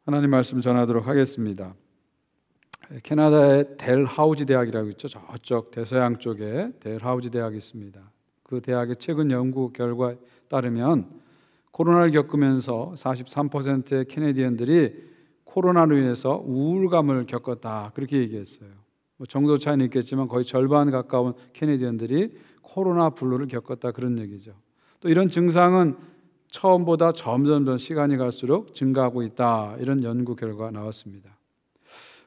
하나님 말씀 전하도록 하겠습니다. 캐나다의 델하우지 대학이라고 있죠. 저쪽 대서양 쪽에 델하우지 대학이 있습니다. 그 대학의 최근 연구 결과에 따르면 코로나를 겪으면서 43%의 캐네디언들이 코로나로 인해서 우울감을 겪었다, 그렇게 얘기했어요. 정도 차이는 있겠지만 거의 절반 가까운 캐네디언들이 코로나 블루를 겪었다, 그런 얘기죠. 또 이런 증상은 처음보다 점점 시간이 갈수록 증가하고 있다, 이런 연구 결과가 나왔습니다.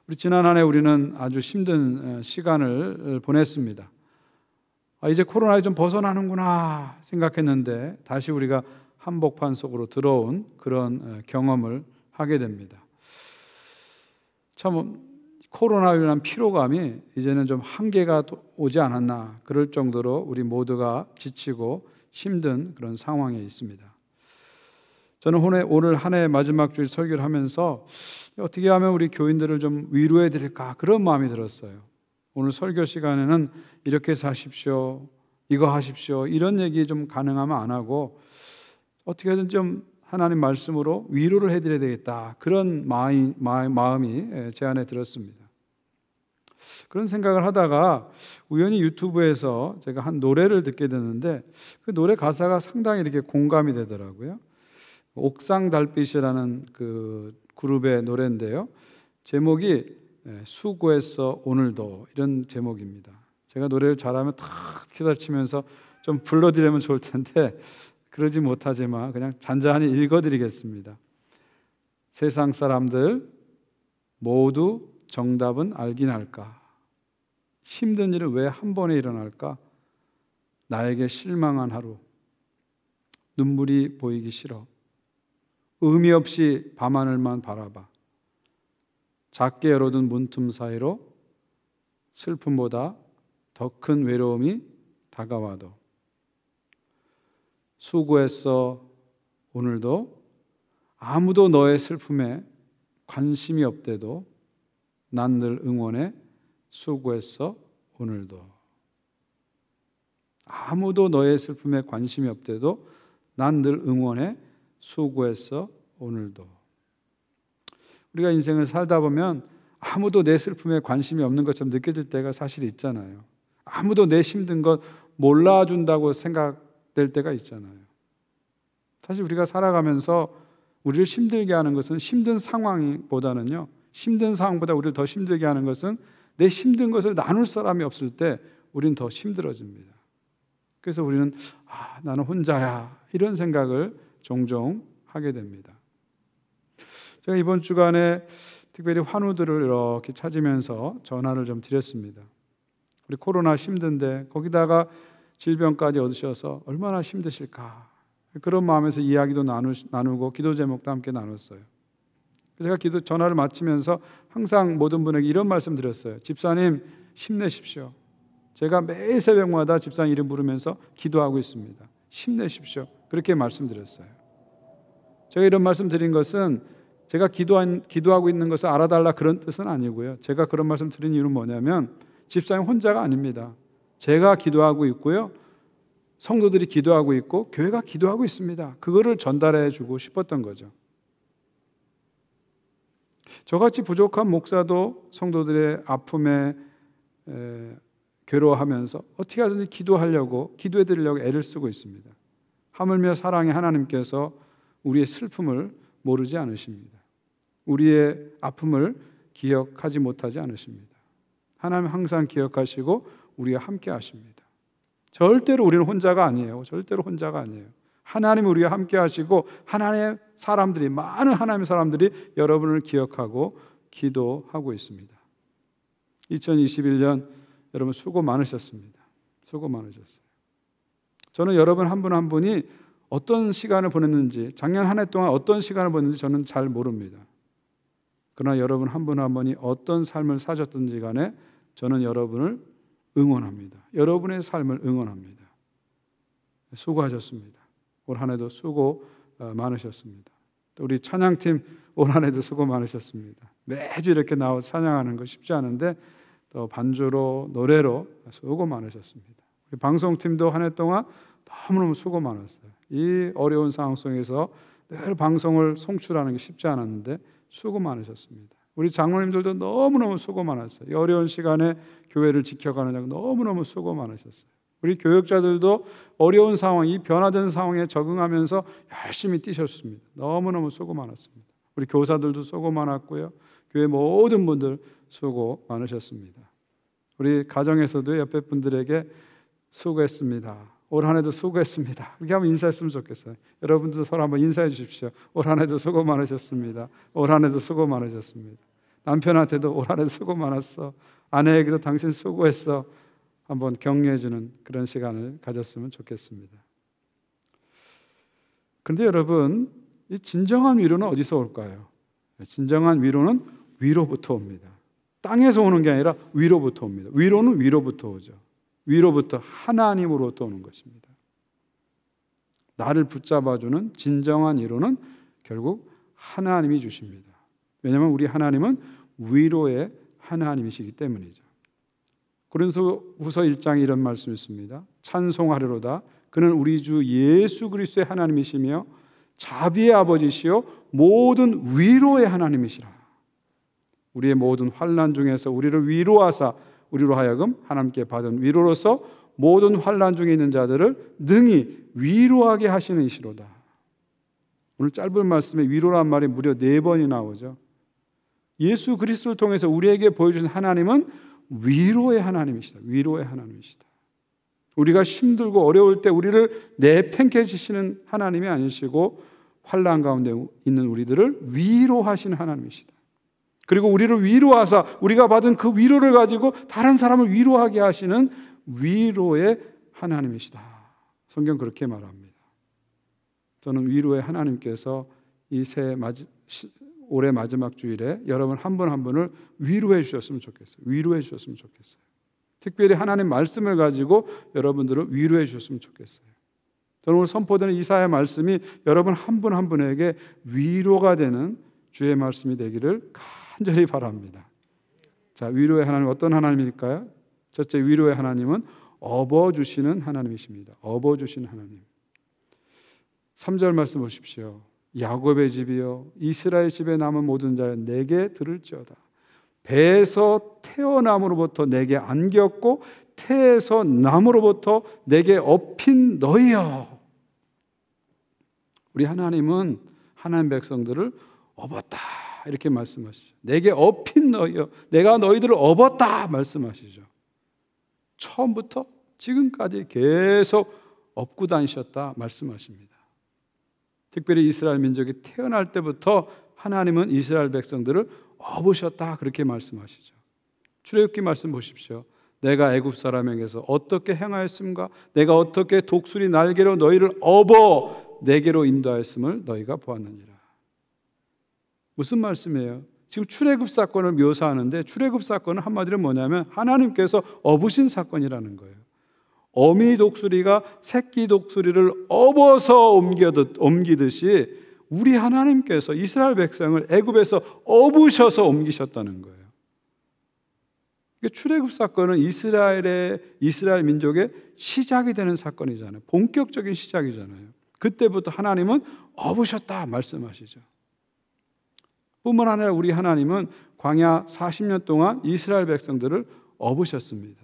우리 지난 한 해 우리는 아주 힘든 시간을 보냈습니다. 이제 코로나에 좀 벗어나는구나 생각했는데 다시 우리가 한복판 속으로 들어온 그런 경험을 하게 됩니다. 참 코로나로 인한 피로감이 이제는 좀 한계가 오지 않았나, 그럴 정도로 우리 모두가 지치고 힘든 그런 상황에 있습니다. 저는 오늘 한 해 마지막 주일 설교를 하면서 어떻게 하면 우리 교인들을 좀 위로해 드릴까, 그런 마음이 들었어요. 오늘 설교 시간에는 이렇게 사십시오, 이거 하십시오, 이런 얘기 좀 가능하면 안 하고 어떻게든 좀 하나님 말씀으로 위로를 해드려야 되겠다, 그런 마음이 제 안에 들었습니다. 그런 생각을 하다가 우연히 유튜브에서 제가 한 노래를 듣게 됐는데 그 노래 가사가 상당히 이렇게 공감이 되더라고요. 옥상 달빛이라는 그 그룹의 노래인데요, 제목이 수고했어 오늘도, 이런 제목입니다. 제가 노래를 잘하면 탁 기다치면서 좀 불러드리면 좋을 텐데 그러지 못하지만 그냥 잔잔히 읽어드리겠습니다. 세상 사람들 모두 정답은 알긴 할까? 힘든 일은 왜 한 번에 일어날까? 나에게 실망한 하루, 눈물이 보이기 싫어. 의미 없이 밤하늘만 바라봐. 작게 열어둔 문틈 사이로 슬픔보다 더 큰 외로움이 다가와도. 수고했어 오늘도. 아무도 너의 슬픔에 관심이 없대도 난 늘 응원해. 수고했어 오늘도. 아무도 너의 슬픔에 관심이 없대도 난 늘 응원해. 수고했어 오늘도. 우리가 인생을 살다 보면 아무도 내 슬픔에 관심이 없는 것처럼 느껴질 때가 사실 있잖아요. 아무도 내 힘든 것 몰라준다고 생각될 때가 있잖아요. 사실 우리가 살아가면서 우리를 힘들게 하는 것은 힘든 상황보다는요, 힘든 상황보다 우리를 더 힘들게 하는 것은 내 힘든 것을 나눌 사람이 없을 때 우리는 더 힘들어집니다. 그래서 우리는 나는 혼자야, 이런 생각을 종종 하게 됩니다. 제가 이번 주간에 특별히 환우들을 이렇게 찾으면서 전화를 좀 드렸습니다. 우리 코로나 힘든데 거기다가 질병까지 얻으셔서 얼마나 힘드실까, 그런 마음에서 이야기도 나누고 기도 제목도 함께 나눴어요. 제가 전화를 마치면서 항상 모든 분에게 이런 말씀 드렸어요. 집사님 힘내십시오. 제가 매일 새벽마다 집사님 이름 부르면서 기도하고 있습니다. 힘내십시오. 그렇게 말씀드렸어요. 제가 이런 말씀 드린 것은 제가 기도하고 있는 것을 알아달라, 그런 뜻은 아니고요. 제가 그런 말씀 드린 이유는 뭐냐면 집사님 혼자가 아닙니다. 제가 기도하고 있고요, 성도들이 기도하고 있고 교회가 기도하고 있습니다. 그거를 전달해 주고 싶었던 거죠. 저같이 부족한 목사도 성도들의 아픔에 괴로워하면서 어떻게 하든지 기도하려고, 기도해 드리려고 애를 쓰고 있습니다. 하물며 사랑의 하나님께서 우리의 슬픔을 모르지 않으십니다. 우리의 아픔을 기억하지 못하지 않으십니다. 하나님 항상 기억하시고 우리와 함께 하십니다. 절대로 우리는 혼자가 아니에요. 절대로 혼자가 아니에요. 하나님이 우리와 함께 하시고 하나님의 사람들이, 많은 하나님의 사람들이 여러분을 기억하고 기도하고 있습니다. 2021년 여러분 수고 많으셨습니다. 수고 많으셨어요. 저는 여러분 한 분 한 분이 어떤 시간을 보냈는지, 작년 한 해 동안 어떤 시간을 보냈는지 저는 잘 모릅니다. 그러나 여러분 한 분 한 분이 어떤 삶을 사셨든지 간에 저는 여러분을 응원합니다. 여러분의 삶을 응원합니다. 수고하셨습니다. 올 한 해도 수고 많으셨습니다. 또 우리 찬양팀 올 한 해도 수고 많으셨습니다. 매주 이렇게 나와 찬양하는 거 쉽지 않은데 또 반주로, 노래로 수고 많으셨습니다. 우리 방송팀도 한 해 동안 너무너무 수고 많았어요. 이 어려운 상황 속에서 늘 방송을 송출하는 게 쉽지 않았는데 수고 많으셨습니다. 우리 장로님들도 너무너무 수고 많았어요. 이 어려운 시간에 교회를 지켜가느냐고 너무너무 수고 많으셨어요. 우리 교역자들도 어려운 상황, 이 변화된 상황에 적응하면서 열심히 뛰셨습니다. 너무너무 수고 많았습니다. 우리 교사들도 수고 많았고요. 교회 모든 분들 수고 많으셨습니다. 우리 가정에서도 옆에 분들에게 수고했습니다. 올 한 해도 수고했습니다. 그렇게 한번 인사했으면 좋겠어요. 여러분들도 서로 한번 인사해 주십시오. 올 한 해도 수고 많으셨습니다. 올 한 해도 수고 많으셨습니다. 남편한테도 올 한 해도 수고 많았어. 아내에게도 당신 수고했어. 한번 격려해 주는 그런 시간을 가졌으면 좋겠습니다. 그런데 여러분, 이 진정한 위로는 어디서 올까요? 진정한 위로는 위로부터 옵니다. 땅에서 오는 게 아니라 위로부터 옵니다. 위로는 위로부터 오죠. 위로부터 하나님으로부터 오는 것입니다. 나를 붙잡아주는 진정한 위로는 결국 하나님이 주십니다. 왜냐하면 우리 하나님은 위로의 하나님이시기 때문이죠. 고린도후서 1장에 이런 말씀이 있습니다. 찬송하리로다. 그는 우리 주 예수 그리스도의 하나님이시며 자비의 아버지시요 모든 위로의 하나님이시라. 우리의 모든 환난 중에서 우리를 위로하사 우리로 하여금 하나님께 받은 위로로서 모든 환난 중에 있는 자들을 능히 위로하게 하시는 이시로다. 오늘 짧은 말씀에 위로란 말이 무려 4번이 나오죠. 예수 그리스도를 통해서 우리에게 보여주신 하나님은 위로의 하나님이시다. 위로의 하나님이시다. 우리가 힘들고 어려울 때 우리를 내팽개 치시는 하나님이 아니시고 환난 가운데 있는 우리들을 위로하시는 하나님이시다. 그리고 우리를 위로하사 우리가 받은 그 위로를 가지고 다른 사람을 위로하게 하시는 위로의 하나님이시다. 성경 그렇게 말합니다. 저는 위로의 하나님께서 이 올해 마지막 주일에 여러분 한 분 한 분을 위로해 주셨으면 좋겠어요. 위로해 주셨으면 좋겠어요. 특별히 하나님 말씀을 가지고 여러분들을 위로해 주셨으면 좋겠어요. 저는 오늘 선포되는 이사야 말씀이 여러분 한 분 한 분에게 위로가 되는 주의 말씀이 되기를 간절히 바랍니다. 자, 위로의 하나님 어떤 하나님일까요? 첫째, 위로의 하나님은 업어주시는 하나님이십니다. 업어주시는 하나님. 3절 말씀 보십시오. 야곱의 집이여 이스라엘 집에 남은 모든 자여 내게 들을지어다. 배에서 태어남으로부터 내게 안겼고 태에서 남으로부터 내게 업힌 너희여. 우리 하나님은 하나님 백성들을 업었다 이렇게 말씀하시죠. 내게 업힌 너희여, 내가 너희들을 업었다 말씀하시죠. 처음부터 지금까지 계속 업고 다니셨다 말씀하십니다. 특별히 이스라엘 민족이 태어날 때부터 하나님은 이스라엘 백성들을 업으셨다 그렇게 말씀하시죠. 출애굽기 말씀 보십시오. 내가 애굽 사람에게서 어떻게 행하였음과 내가 어떻게 독수리 날개로 너희를 업어 내게로 인도하였음을 너희가 보았느니라. 무슨 말씀이에요? 지금 출애굽 사건을 묘사하는데 출애굽 사건은 한마디로 뭐냐면 하나님께서 업으신 사건이라는 거예요. 어미 독수리가 새끼 독수리를 업어서 옮기듯이 우리 하나님께서 이스라엘 백성을 애굽에서 업으셔서 옮기셨다는 거예요. 출애굽 사건은 이스라엘 민족의 시작이 되는 사건이잖아요. 본격적인 시작이잖아요. 그때부터 하나님은 업으셨다 말씀하시죠. 뿐만 아니라 우리 하나님은 광야 40년 동안 이스라엘 백성들을 업으셨습니다.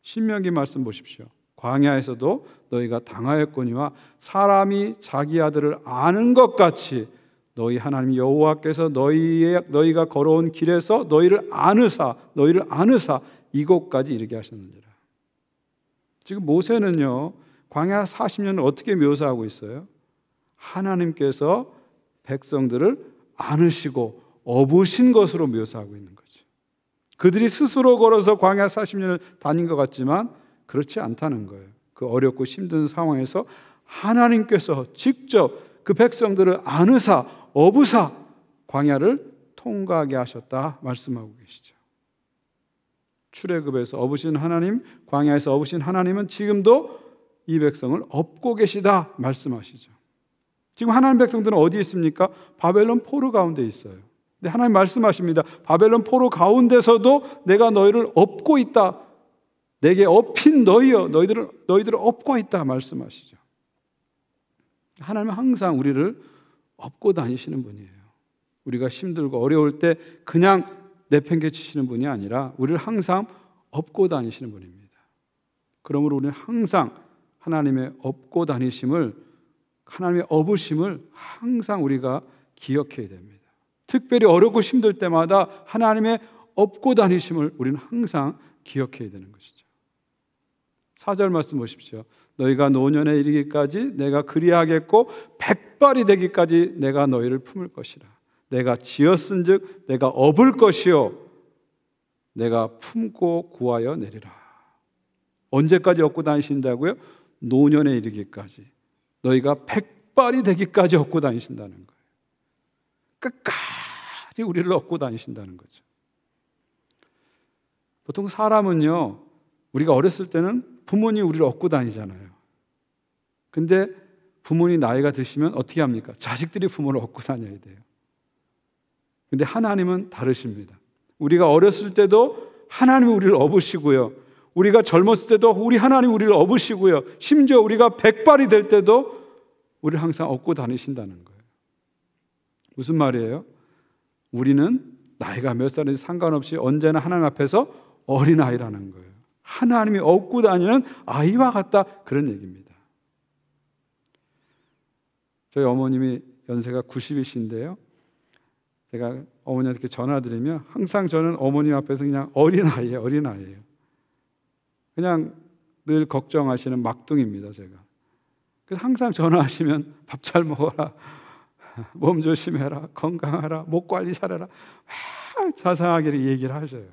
신명기 말씀 보십시오. 광야에서도 너희가 당하였거니와 사람이 자기 아들을 아는 것 같이 너희 하나님 여호와께서 너희가 걸어온 길에서 너희를 안으사 이곳까지 이르게 하셨느니라. 지금 모세는요 광야 40년을 어떻게 묘사하고 있어요? 하나님께서 백성들을 안으시고 업으신 것으로 묘사하고 있는 거죠. 그들이 스스로 걸어서 광야 40년을 다닌 것 같지만 그렇지 않다는 거예요. 그 어렵고 힘든 상황에서 하나님께서 직접 그 백성들을 안으사 업으사 광야를 통과하게 하셨다 말씀하고 계시죠. 출애굽에서 업으신 하나님, 광야에서 업으신 하나님은 지금도 이 백성을 업고 계시다 말씀하시죠. 지금 하나님 백성들은 어디 있습니까? 바벨론 포로 가운데 있어요. 근데 하나님 말씀하십니다. 바벨론 포로 가운데서도 내가 너희를 업고 있다. 내게 업힌 너희여, 너희들을 업고 있다 말씀하시죠. 하나님은 항상 우리를 업고 다니시는 분이에요. 우리가 힘들고 어려울 때 그냥 내팽개치시는 분이 아니라 우리를 항상 업고 다니시는 분입니다. 그러므로 우리는 항상 하나님의 업고 다니심을, 하나님의 업으심을 항상 우리가 기억해야 됩니다. 특별히 어렵고 힘들 때마다 하나님의 업고 다니심을 우리는 항상 기억해야 되는 것이죠. 4절 말씀 보십시오. 너희가 노년에 이르기까지 내가 그리하겠고 백발이 되기까지 내가 너희를 품을 것이라. 내가 지었은즉 내가 업을 것이요 내가 품고 구하여 내리라. 언제까지 업고 다니신다고요? 노년에 이르기까지. 너희가 백발이 되기까지 업고 다니신다는 거예요. 끝까지 우리를 업고 다니신다는 거죠. 보통 사람은요, 우리가 어렸을 때는 부모님이 우리를 업고 다니잖아요. 근데 부모님 나이가 드시면 어떻게 합니까? 자식들이 부모를 업고 다녀야 돼요. 근데 하나님은 다르십니다. 우리가 어렸을 때도 하나님이 우리를 업으시고요, 우리가 젊었을 때도 우리 하나님이 우리를 업으시고요, 심지어 우리가 백발이 될 때도 우리를 항상 업고 다니신다는 거예요. 무슨 말이에요? 우리는 나이가 몇 살인지 상관없이 언제나 하나님 앞에서 어린아이라는 거예요. 하나님이 업고 다니는 아이와 같다, 그런 얘기입니다. 저희 어머님이 연세가 90이신데요, 제가 어머니한테 전화드리면 항상 저는 어머님 앞에서 그냥 어린아이예요. 그냥 늘 걱정하시는 막둥입니다, 제가. 그래서 항상 전화하시면 밥 잘 먹어라, 몸 조심해라, 건강하라, 목 관리 잘해라, 자상하게 얘기를 하셔요.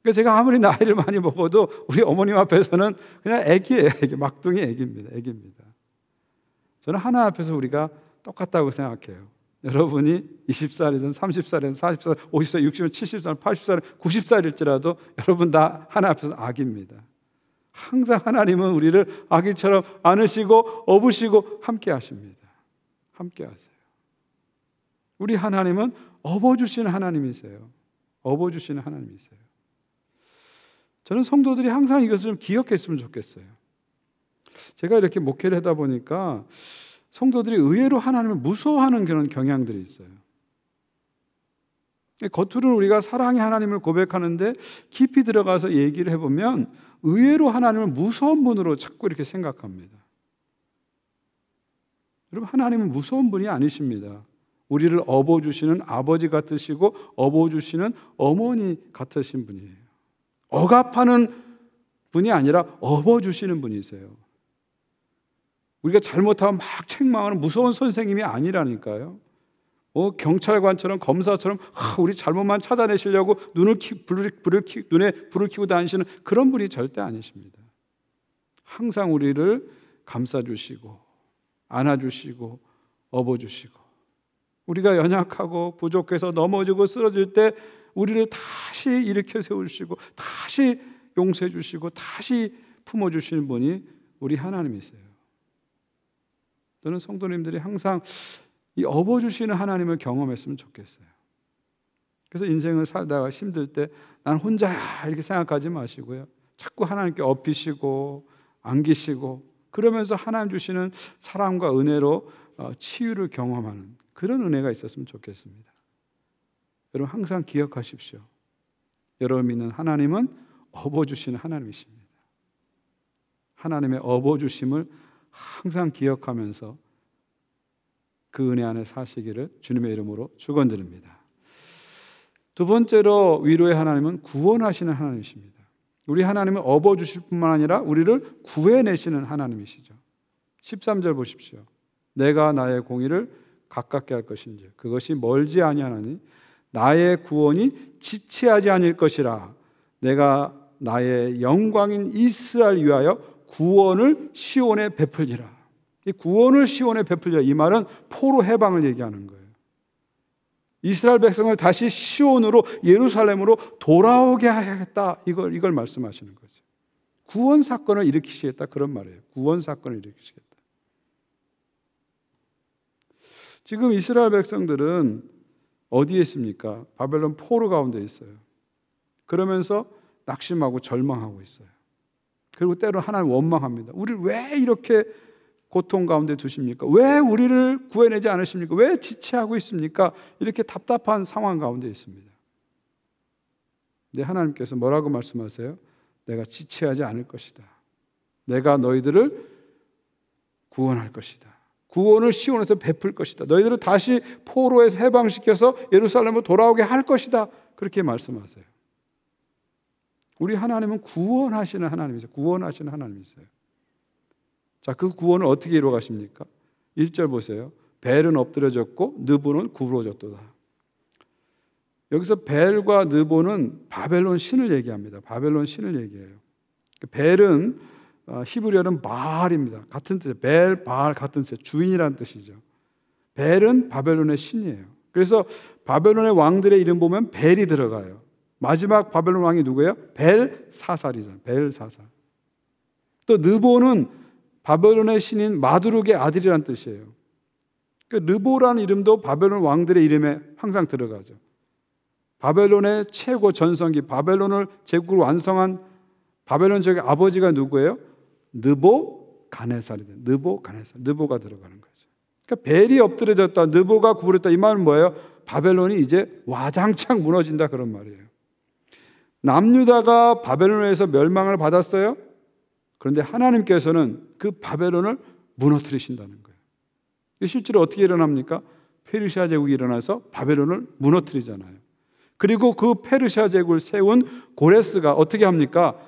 그러니까 제가 아무리 나이를 많이 먹어도 우리 어머님 앞에서는 그냥 애기예요. 막둥이 애기입니다. 저는 하나 앞에서 우리가 똑같다고 생각해요. 여러분이 20살이든 30살이든 40살, 50살, 60살, 70살, 80살, 90살일지라도 여러분 다 하나 앞에서 아기입니다. 항상 하나님은 우리를 아기처럼 안으시고 업으시고 함께 하십니다. 함께 하세요. 우리 하나님은 업어주시는 하나님이세요. 업어주시는 하나님이세요. 저는 성도들이 항상 이것을 좀 기억했으면 좋겠어요. 제가 이렇게 목회를 하다 보니까 성도들이 의외로 하나님을 무서워하는 그런 경향들이 있어요. 겉으로는 우리가 사랑의 하나님을 고백하는데 깊이 들어가서 얘기를 해보면 의외로 하나님을 무서운 분으로 자꾸 이렇게 생각합니다. 여러분, 하나님은 무서운 분이 아니십니다. 우리를 업어주시는 아버지 같으시고 업어주시는 어머니 같으신 분이에요. 억압하는 분이 아니라 업어주시는 분이세요. 우리가 잘못하면 막 책망하는 무서운 선생님이 아니라니까요. 경찰관처럼 검사처럼 우리 잘못만 찾아내시려고 눈에 불을 켜고 다니시는 그런 분이 절대 아니십니다. 항상 우리를 감싸주시고 안아주시고 업어주시고, 우리가 연약하고 부족해서 넘어지고 쓰러질 때 우리를 다시 일으켜 세우시고 다시 용서해 주시고 다시 품어주시는 분이 우리 하나님이세요. 저는 성도님들이 항상 이 업어주시는 하나님을 경험했으면 좋겠어요. 그래서 인생을 살다가 힘들 때 난 혼자야 이렇게 생각하지 마시고요, 자꾸 하나님께 업히시고 안기시고 그러면서 하나님 주시는 사랑과 은혜로 치유를 경험하는 그런 은혜가 있었으면 좋겠습니다. 여러분 항상 기억하십시오. 여러분 믿는 하나님은 업어주시는 하나님이십니다. 하나님의 업어주심을 항상 기억하면서 그 은혜 안에 사시기를 주님의 이름으로 축원드립니다. 두 번째로 위로의 하나님은 구원하시는 하나님이십니다. 우리 하나님은 업어주실 뿐만 아니라 우리를 구해내시는 하나님이시죠. 13절 보십시오. 내가 나의 공의를 가깝게 할 것인지 그것이 멀지 아니하나니 나의 구원이 지체하지 아닐 것이라. 내가 나의 영광인 이스라엘 위하여 구원을 시온에 베풀리라. 이 구원을 시온에 베풀리라, 이 말은 포로 해방을 얘기하는 거예요. 이스라엘 백성을 다시 시온으로, 예루살렘으로 돌아오게 하겠다, 이걸 말씀하시는 거죠. 구원 사건을 일으키시겠다, 그런 말이에요. 구원 사건을 일으키시겠다. 지금 이스라엘 백성들은 어디에 있습니까? 바벨론 포로 가운데 있어요. 그러면서 낙심하고 절망하고 있어요. 그리고 때로 하나님 원망합니다. 우리를 왜 이렇게 고통 가운데 두십니까? 왜 우리를 구해내지 않으십니까? 왜 지체하고 있습니까? 이렇게 답답한 상황 가운데 있습니다. 근데 하나님께서 뭐라고 말씀하세요? 내가 지체하지 않을 것이다. 내가 너희들을 구원할 것이다. 구원을 시온에서 베풀 것이다. 너희들을 다시 포로에서 해방시켜서 예루살렘으로 돌아오게 할 것이다. 그렇게 말씀하세요. 우리 하나님은 구원하시는 하나님이세요. 구원하시는 하나님이세요. 자, 그 구원을 어떻게 이루어 가십니까? 1절 보세요. 벨은 엎드려졌고 느보는 구부러졌도다. 여기서 벨과 느보는 바벨론 신을 얘기합니다. 바벨론 신을 얘기해요. 벨은 히브리어는 바알입니다. 같은 뜻이에요. 벨, 바알 같은 뜻이에요. 주인이라는 뜻이죠. 벨은 바벨론의 신이에요. 그래서 바벨론의 왕들의 이름 보면 벨이 들어가요. 마지막 바벨론 왕이 누구예요? 벨사살이잖아요. 벨사살. 또 느보는 바벨론의 신인 마두룩의 아들이라는 뜻이에요. 그 느보라는 이름도 바벨론 왕들의 이름에 항상 들어가죠. 바벨론의 최고 전성기, 바벨론을 제국으로 완성한 바벨론 적의 아버지가 누구예요? 느보갓네살이에요. 느보갓네살. 느보가 들어가는 거죠. 그러니까 벨이 엎드려졌다, 느보가 구부렸다. 이 말은 뭐예요? 바벨론이 이제 와장창 무너진다 그런 말이에요. 남유다가 바벨론에서 멸망을 받았어요. 그런데 하나님께서는 그 바벨론을 무너뜨리신다는 거예요. 실제로 어떻게 일어납니까? 페르시아 제국이 일어나서 바벨론을 무너뜨리잖아요. 그리고 그 페르시아 제국을 세운 고레스가 어떻게 합니까?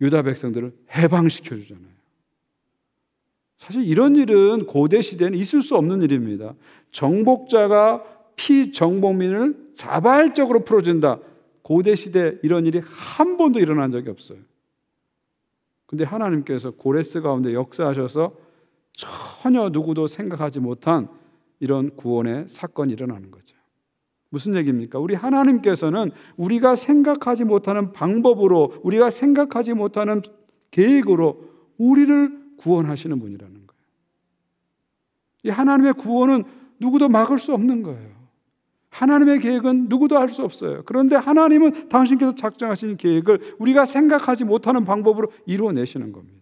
유다 백성들을 해방시켜 주잖아요. 사실 이런 일은 고대 시대에는 있을 수 없는 일입니다. 정복자가 피정복민을 자발적으로 풀어준다. 고대 시대 이런 일이 한 번도 일어난 적이 없어요. 근데 하나님께서 고레스 가운데 역사하셔서 전혀 누구도 생각하지 못한 이런 구원의 사건이 일어나는 거죠. 무슨 얘기입니까? 우리 하나님께서는 우리가 생각하지 못하는 방법으로, 우리가 생각하지 못하는 계획으로 우리를 구원하시는 분이라는 거예요. 이 하나님의 구원은 누구도 막을 수 없는 거예요. 하나님의 계획은 누구도 알 수 없어요. 그런데 하나님은 당신께서 작정하신 계획을 우리가 생각하지 못하는 방법으로 이루어내시는 겁니다.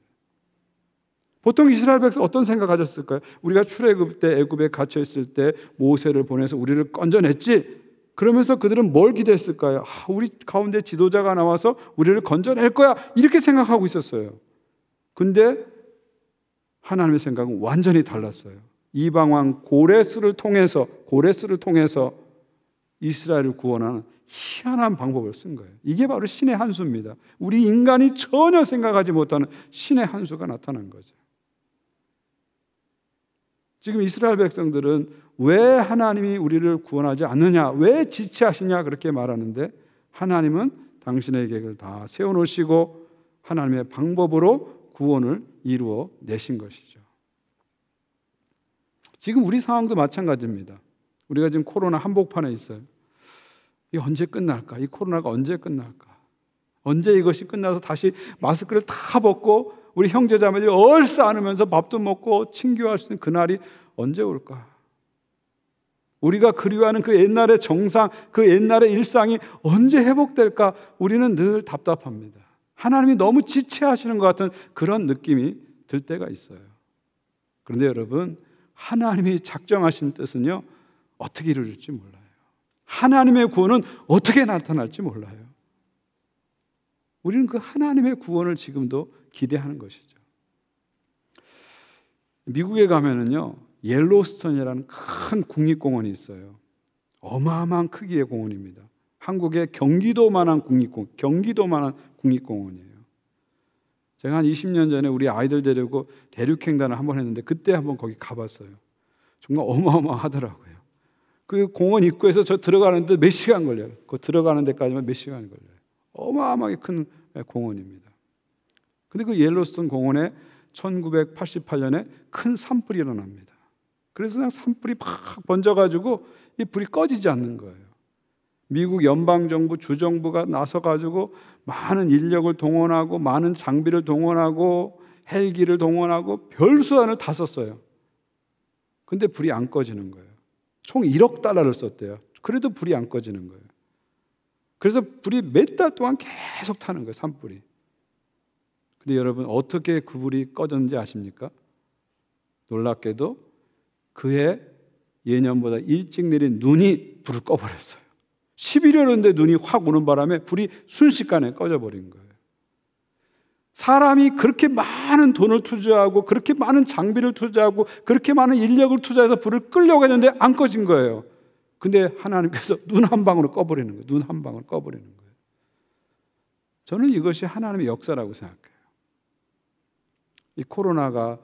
보통 이스라엘 백성 어떤 생각하셨을까요? 우리가 출애굽 때 애굽에 갇혀 있을 때 모세를 보내서 우리를 건져냈지. 그러면서 그들은 뭘 기대했을까요? 우리 가운데 지도자가 나와서 우리를 건져낼 거야. 이렇게 생각하고 있었어요. 근데 하나님의 생각은 완전히 달랐어요. 이방 왕 고레스를 통해서 이스라엘을 구원하는 희한한 방법을 쓴 거예요. 이게 바로 신의 한 수입니다. 우리 인간이 전혀 생각하지 못하는 신의 한 수가 나타난 거죠. 지금 이스라엘 백성들은 왜 하나님이 우리를 구원하지 않느냐, 왜 지체하시냐 그렇게 말하는데 하나님은 당신의 계획을 다 세워놓으시고 하나님의 방법으로 구원을 이루어 내신 것이죠. 지금 우리 상황도 마찬가지입니다. 우리가 지금 코로나 한복판에 있어요. 이게 언제 끝날까? 이 코로나가 언제 끝날까? 언제 이것이 끝나서 다시 마스크를 다 벗고 우리 형제자매들이 얼싸 안으면서 밥도 먹고 친교할 수 있는 그날이 언제 올까? 우리가 그리워하는 그 옛날의 정상, 그 옛날의 일상이 언제 회복될까? 우리는 늘 답답합니다. 하나님이 너무 지체하시는 것 같은 그런 느낌이 들 때가 있어요. 그런데 여러분, 하나님이 작정하신 뜻은요, 어떻게 이루어질지 몰라요. 하나님의 구원은 어떻게 나타날지 몰라요. 우리는 그 하나님의 구원을 지금도 기대하는 것이죠. 미국에 가면은요, 옐로스톤이라는 큰 국립공원이 있어요. 어마어마한 크기의 공원입니다. 한국의 경기도만한 국립공원이에요. 제가 한 20년 전에 우리 아이들 데리고 대륙횡단을 한번 했는데 그때 한번 거기 가봤어요. 정말 어마어마하더라고요. 그 공원 입구에서 저 들어가는데 몇 시간 걸려요. 그 들어가는 데까지만 몇 시간 걸려요. 어마어마하게 큰 공원입니다. 근데 그 옐로스톤 공원에 1988년에 큰 산불이 일어납니다. 그래서 그냥 산불이 팍 번져가지고 이 불이 꺼지지 않는 거예요. 미국 연방정부, 주정부가 나서가지고 많은 인력을 동원하고 많은 장비를 동원하고 헬기를 동원하고 별수단을 다 썼어요. 근데 불이 안 꺼지는 거예요. 총 1억 달러를 썼대요. 그래도 불이 안 꺼지는 거예요. 그래서 불이 몇 달 동안 계속 타는 거예요, 산불이. 근데 여러분, 어떻게 그 불이 꺼졌는지 아십니까? 놀랍게도 그의 예년보다 일찍 내린 눈이 불을 꺼버렸어요. 11월인데 눈이 확 오는 바람에 불이 순식간에 꺼져버린 거예요. 사람이 그렇게 많은 돈을 투자하고 그렇게 많은 장비를 투자하고 그렇게 많은 인력을 투자해서 불을 끌려고 했는데 안 꺼진 거예요. 근데 하나님께서 눈 한 방으로 꺼버리는 거예요. 눈 한 방으로 꺼버리는 거예요. 저는 이것이 하나님의 역사라고 생각해요. 이 코로나가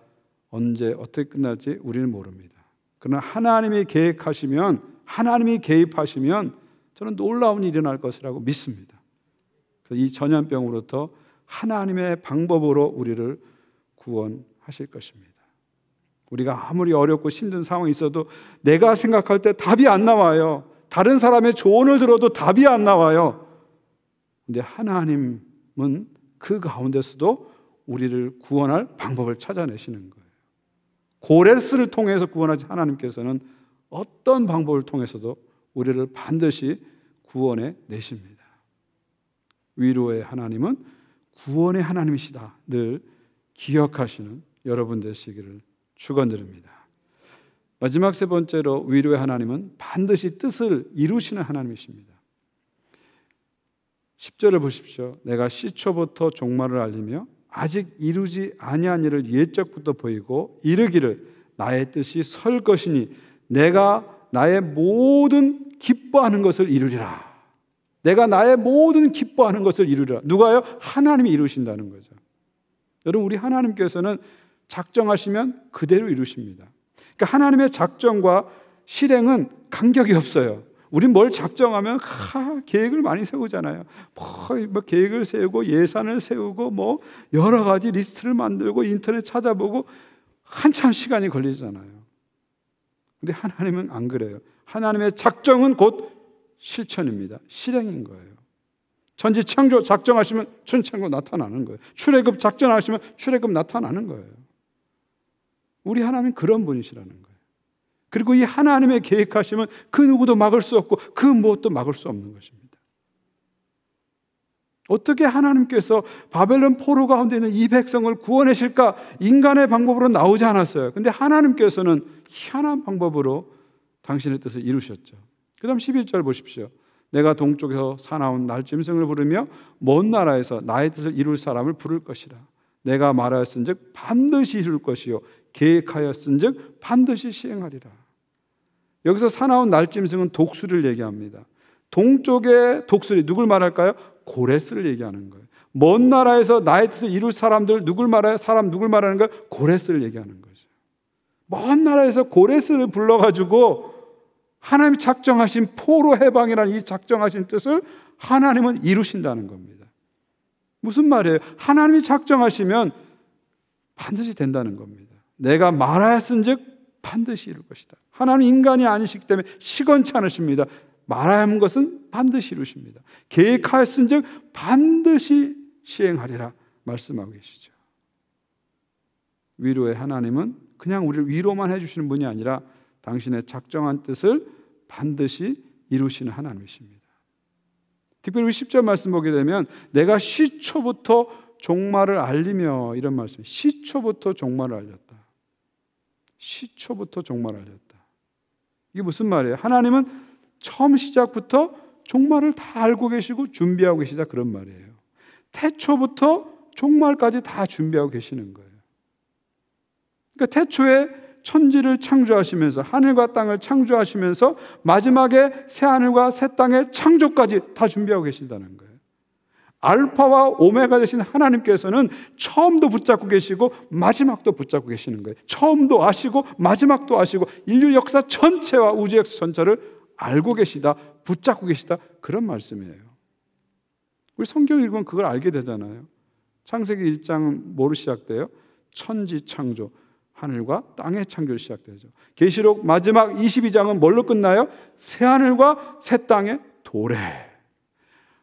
언제 어떻게 끝날지 우리는 모릅니다. 그러나 하나님이 계획하시면, 하나님이 개입하시면 저는 놀라운 일이 일어날 것이라고 믿습니다. 이 전염병으로부터 하나님의 방법으로 우리를 구원하실 것입니다. 우리가 아무리 어렵고 힘든 상황이 있어도 내가 생각할 때 답이 안 나와요. 다른 사람의 조언을 들어도 답이 안 나와요. 근데 하나님은 그 가운데서도 우리를 구원할 방법을 찾아내시는 거예요. 고레스를 통해서 구원하신 하나님께서는 어떤 방법을 통해서도 우리를 반드시 구원해 내십니다. 위로의 하나님은 구원의 하나님이시다. 늘 기억하시는 여러분 되시기를 축원드립니다. 마지막 세 번째로 위로의 하나님은 반드시 뜻을 이루시는 하나님이십니다. 10절을 보십시오. 내가 시초부터 종말을 알리며 아직 이루지 아니한 일을 옛적부터 보이고 이르기를 나의 뜻이 설 것이니 내가 나의 모든 기뻐하는 것을 이루리라. 내가 나의 모든 기뻐하는 것을 이루리라. 누가요? 하나님이 이루신다는 거죠. 여러분, 우리 하나님께서는 작정하시면 그대로 이루십니다. 그러니까 하나님의 작정과 실행은 간격이 없어요. 우린 뭘 작정하면 계획을 많이 세우잖아요. 뭐 계획을 세우고 예산을 세우고 뭐 여러 가지 리스트를 만들고 인터넷 찾아보고 한참 시간이 걸리잖아요. 근데 하나님은 안 그래요. 하나님의 작정은 곧 실천입니다. 실행인 거예요. 천지창조 작정하시면 천지창조 나타나는 거예요. 출애굽 작정하시면 출애굽 나타나는 거예요. 우리 하나님은 그런 분이시라는 거예요. 그리고 이 하나님의 계획하시면 그 누구도 막을 수 없고 그 무엇도 막을 수 없는 것입니다. 어떻게 하나님께서 바벨론 포로 가운데 있는 이 백성을 구원하실까? 인간의 방법으로 나오지 않았어요. 근데 하나님께서는 희한한 방법으로 당신의 뜻을 이루셨죠. 그 다음 11절 보십시오. 내가 동쪽에서 사나운 날짐승을 부르며 먼 나라에서 나의 뜻을 이룰 사람을 부를 것이라. 내가 말하였은즉 반드시 이룰 것이요 계획하였은즉 반드시 시행하리라. 여기서 사나운 날짐승은 독수리를 얘기합니다. 동쪽의 독수리 누굴 말할까요? 고레스를 얘기하는 거예요. 먼 나라에서 나의 뜻을 이룰 사람들 누굴 말해요? 사람 누굴 말하는 거예요? 고레스를 얘기하는 거죠. 먼 나라에서 고레스를 불러가지고 하나님이 작정하신 포로 해방이라는 이 작정하신 뜻을 하나님은 이루신다는 겁니다. 무슨 말이에요? 하나님이 작정하시면 반드시 된다는 겁니다. 내가 말하였은즉 반드시 이룰 것이다. 하나님 인간이 아니시기 때문에 시건치 않으십니다. 말하야 하는 것은 반드시 이루십니다. 계획하였은즉 반드시 시행하리라 말씀하고 계시죠. 위로의 하나님은 그냥 우리를 위로만 해주시는 분이 아니라 당신의 작정한 뜻을 반드시 이루시는 하나님이십니다. 특별히 10절 말씀 보게 되면 내가 시초부터 종말을 알리며 이런 말씀이에요. 시초부터 종말을 알렸다. 시초부터 종말을 알렸다. 이게 무슨 말이에요? 하나님은 처음 시작부터 종말을 다 알고 계시고 준비하고 계시다 그런 말이에요. 태초부터 종말까지 다 준비하고 계시는 거예요. 그러니까 태초에 천지를 창조하시면서 하늘과 땅을 창조하시면서 마지막에 새 하늘과 새 땅의 창조까지 다 준비하고 계신다는 거예요. 알파와 오메가 되신 하나님께서는 처음도 붙잡고 계시고 마지막도 붙잡고 계시는 거예요. 처음도 아시고 마지막도 아시고 인류 역사 전체와 우주 역사 전체를 알고 계시다, 붙잡고 계시다 그런 말씀이에요. 우리 성경 읽으면 그걸 알게 되잖아요. 창세기 1장은 뭐로 시작돼요? 천지 창조, 하늘과 땅의 창조로 시작되죠. 계시록 마지막 22장은 뭘로 끝나요? 새 하늘과 새 땅의 도래.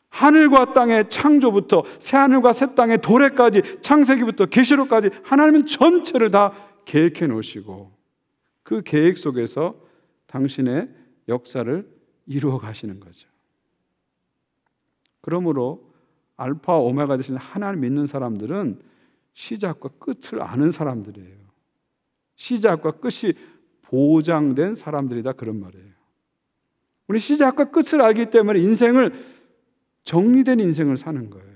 하늘과 땅의 창조부터 새 하늘과 새 땅의 도래까지 창세기부터 계시록까지 하나님은 전체를 다 계획해 놓으시고 그 계획 속에서 당신의 역사를 이루어 가시는 거죠. 그러므로 알파 오메가 되신 하나님 믿는 사람들은 시작과 끝을 아는 사람들이에요. 시작과 끝이 보장된 사람들이다, 그런 말이에요. 우리 시작과 끝을 알기 때문에 정리된 인생을 사는 거예요.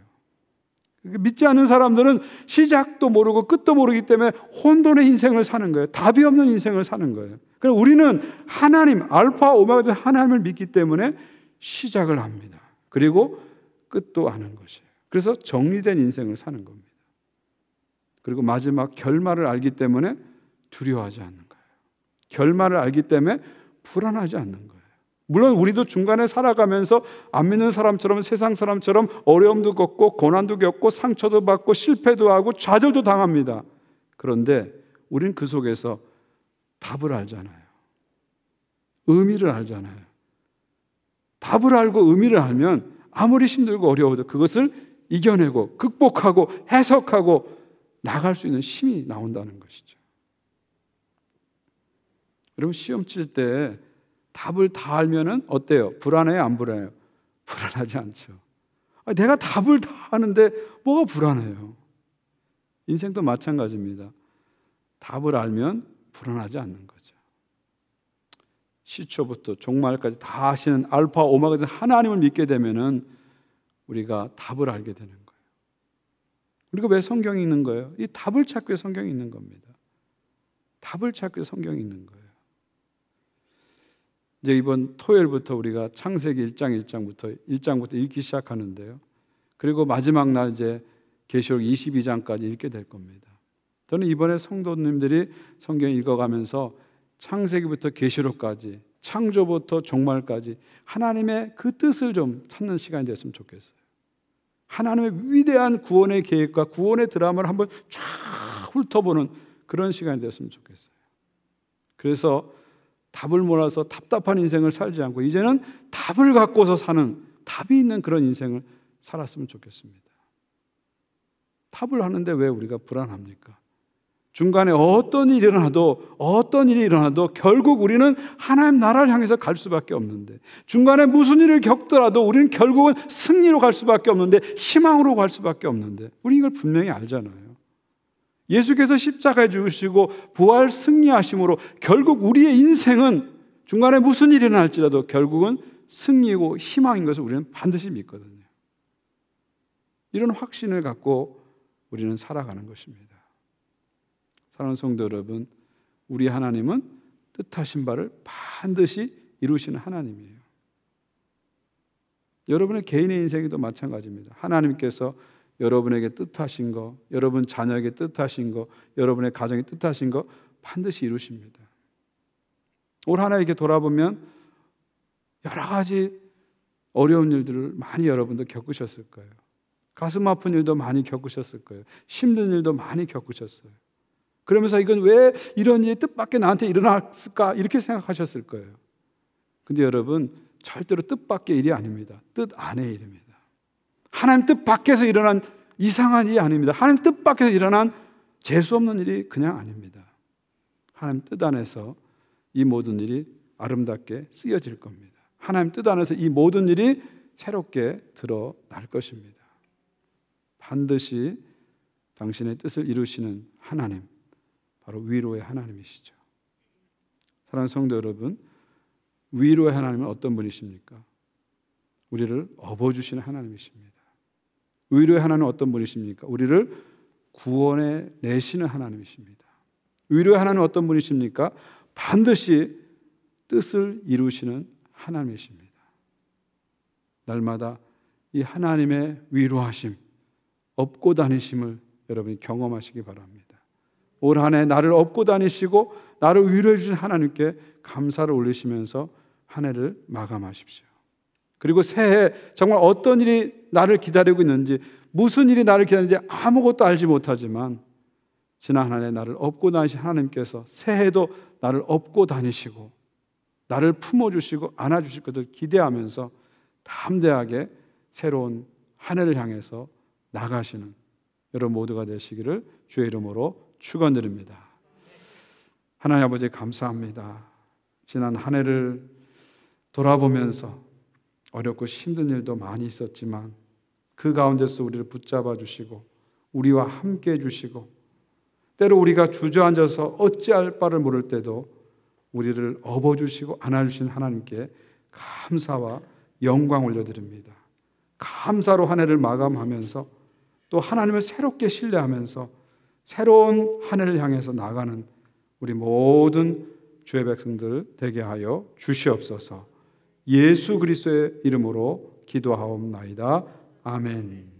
믿지 않는 사람들은 시작도 모르고 끝도 모르기 때문에 혼돈의 인생을 사는 거예요. 답이 없는 인생을 사는 거예요. 그럼 우리는 하나님, 알파 오메가 하나님을 믿기 때문에 시작을 합니다. 그리고 끝도 아는 것이에요. 그래서 정리된 인생을 사는 겁니다. 그리고 마지막 결말을 알기 때문에 두려워하지 않는 거예요. 결말을 알기 때문에 불안하지 않는 거예요. 물론 우리도 중간에 살아가면서 안 믿는 사람처럼, 세상 사람처럼 어려움도 겪고 고난도 겪고 상처도 받고 실패도 하고 좌절도 당합니다. 그런데 우리는 그 속에서 답을 알잖아요. 의미를 알잖아요. 답을 알고 의미를 알면 아무리 힘들고 어려워도 그것을 이겨내고 극복하고 해석하고 나갈 수 있는 힘이 나온다는 것이죠. 여러분, 시험 칠 때 답을 다 알면은 어때요? 불안해요? 안 불안해요? 불안하지 않죠. 내가 답을 다 아는데 뭐가 불안해요? 인생도 마찬가지입니다. 답을 알면 불안하지 않는 거죠. 시초부터 종말까지 다 아시는 알파 오메가 하나님을 믿게 되면은 우리가 답을 알게 되는 거예요. 우리가 왜 성경이 있는 거예요? 이 답을 찾기 위해 성경이 있는 겁니다. 답을 찾기 위해 성경이 있는 거예요. 이제 이번 토요일부터 우리가 창세기 1장부터 읽기 시작하는데요. 그리고 마지막 날 이제 계시록 22장까지 읽게 될 겁니다. 저는 이번에 성도님들이 성경 읽어가면서 창세기부터 계시록까지, 창조부터 종말까지 하나님의 그 뜻을 좀 찾는 시간이 됐으면 좋겠어요. 하나님의 위대한 구원의 계획과 구원의 드라마를 한번 쫙 훑어보는 그런 시간이 됐으면 좋겠어요. 그래서 답을 몰라서 답답한 인생을 살지 않고 이제는 답을 갖고서 사는, 답이 있는 그런 인생을 살았으면 좋겠습니다. 답을 하는데 왜 우리가 불안합니까? 중간에 어떤 일이 일어나도 결국 우리는 하나님 나라를 향해서 갈 수밖에 없는데, 중간에 무슨 일을 겪더라도 우리는 결국은 승리로 갈 수밖에 없는데, 희망으로 갈 수밖에 없는데, 우리 이걸 분명히 알잖아요. 예수께서 십자가에 죽으시고 부활 승리하심으로 결국 우리의 인생은 중간에 무슨 일이 일어날지라도 결국은 승리고 희망인 것을 우리는 반드시 믿거든요. 이런 확신을 갖고 우리는 살아가는 것입니다. 사랑하는 성도 여러분, 우리 하나님은 뜻하신 바를 반드시 이루시는 하나님이에요. 여러분의 개인의 인생에도 마찬가지입니다. 하나님께서 여러분에게 뜻하신 거, 여러분 자녀에게 뜻하신 거, 여러분의 가정에 뜻하신 거 반드시 이루십니다. 올 한 해 이렇게 돌아보면 여러 가지 어려운 일들을 많이 여러분도 겪으셨을 거예요. 가슴 아픈 일도 많이 겪으셨을 거예요. 힘든 일도 많이 겪으셨어요. 그러면서 이건 왜 이런 일이 뜻밖의 나한테 일어났을까 이렇게 생각하셨을 거예요. 근데 여러분, 절대로 뜻밖의 일이 아닙니다. 뜻 안의 일입니다. 하나님 뜻 밖에서 일어난 이상한 일이 아닙니다. 하나님 뜻 밖에서 일어난 재수 없는 일이 그냥 아닙니다. 하나님 뜻 안에서 이 모든 일이 아름답게 쓰여질 겁니다. 하나님 뜻 안에서 이 모든 일이 새롭게 드러날 것입니다. 반드시 당신의 뜻을 이루시는 하나님, 바로 위로의 하나님이시죠. 사랑하는 성도 여러분, 위로의 하나님은 어떤 분이십니까? 우리를 업어주시는 하나님이십니다. 위로의 하나님은 어떤 분이십니까? 우리를 구원해 내시는 하나님이십니다. 위로의 하나님은 어떤 분이십니까? 반드시 뜻을 이루시는 하나님이십니다. 날마다 이 하나님의 위로하심, 업고 다니심을 여러분이 경험하시기 바랍니다. 올 한 해 나를 업고 다니시고 나를 위로해 주신 하나님께 감사를 올리시면서 한 해를 마감하십시오. 그리고 새해 정말 어떤 일이 나를 기다리고 있는지, 무슨 일이 나를 기다리는지 아무것도 알지 못하지만 지난 한 해 나를 업고 다니신 하나님께서 새해도 나를 업고 다니시고 나를 품어주시고 안아주실 것을 기대하면서 담대하게 새로운 한 해를 향해서 나가시는 여러분 모두가 되시기를 주의 이름으로 축원드립니다. 하나님 아버지, 감사합니다. 지난 한 해를 돌아보면서 어렵고 힘든 일도 많이 있었지만 그 가운데서 우리를 붙잡아 주시고 우리와 함께 해 주시고 때로 우리가 주저앉아서 어찌할 바를 모를 때도 우리를 업어주시고 안아주신 하나님께 감사와 영광 올려드립니다. 감사로 한 해를 마감하면서 또 하나님을 새롭게 신뢰하면서 새로운 한 해를 향해서 나가는 우리 모든 주의 백성들 되게 하여 주시옵소서. 예수 그리스도의 이름으로 기도하옵나이다. 아멘.